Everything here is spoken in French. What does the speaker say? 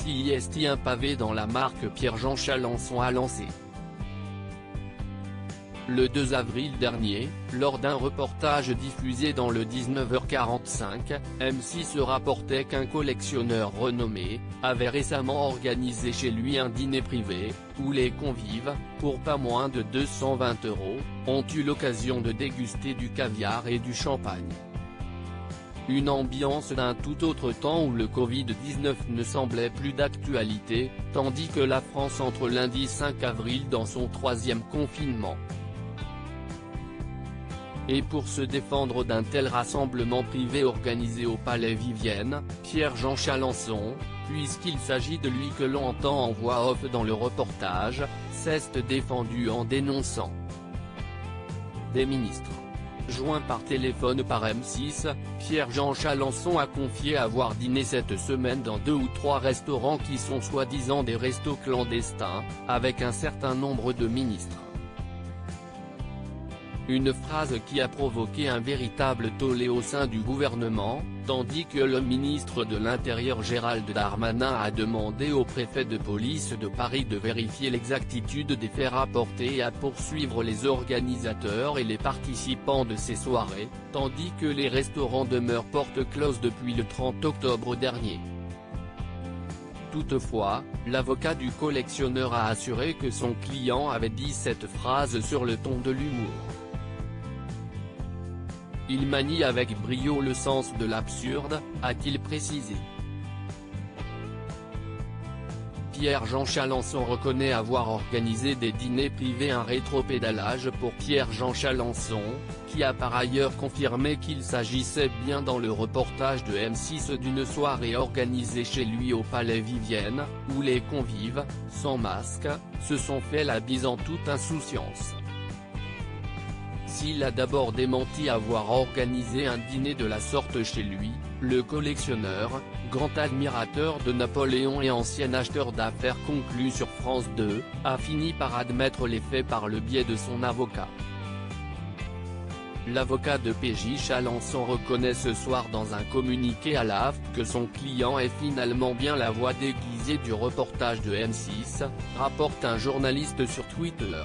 CIST un pavé dans la marque Pierre-Jean Chalancson a lancé. Le 2 avril dernier, lors d'un reportage diffusé dans le 19h45, M6 rapportait qu'un collectionneur renommé avait récemment organisé chez lui un dîner privé, où les convives, pour pas moins de 220 €, ont eu l'occasion de déguster du caviar et du champagne. Une ambiance d'un tout autre temps où le Covid-19 ne semblait plus d'actualité, tandis que la France entre lundi 5 avril dans son 3e confinement. Et pour se défendre d'un tel rassemblement privé organisé au Palais Vivienne, Pierre-Jean Chalancson, puisqu'il s'agit de lui que l'on entend en voix off dans le reportage, s'est défendu en dénonçant des ministres. Joint par téléphone par M6, Pierre-Jean Chalancson a confié avoir dîné cette semaine dans 2 ou 3 restaurants qui sont soi-disant des restos clandestins, avec un certain nombre de ministres. Une phrase qui a provoqué un véritable tollé au sein du gouvernement, tandis que le ministre de l'Intérieur Gérald Darmanin a demandé au préfet de police de Paris de vérifier l'exactitude des faits rapportés et à poursuivre les organisateurs et les participants de ces soirées, tandis que les restaurants demeurent porte close depuis le 30 octobre dernier. Toutefois, l'avocat du collectionneur a assuré que son client avait dit cette phrase sur le ton de l'humour. Il manie avec brio le sens de l'absurde, a-t-il précisé. Pierre-Jean Chalancson reconnaît avoir organisé des dîners privés, un rétropédalage pour Pierre-Jean Chalancson, qui a par ailleurs confirmé qu'il s'agissait bien dans le reportage de M6 d'une soirée organisée chez lui au Palais Vivienne, où les convives, sans masque, se sont fait la bise en toute insouciance. S'il a d'abord démenti avoir organisé un dîner de la sorte chez lui, le collectionneur, grand admirateur de Napoléon et ancien acheteur d'affaires conclu sur France 2, a fini par admettre les faits par le biais de son avocat. L'avocat de PJ Chalancson reconnaît ce soir dans un communiqué à l'AFP que son client est finalement bien la voix déguisée du reportage de M6, rapporte un journaliste sur Twitter.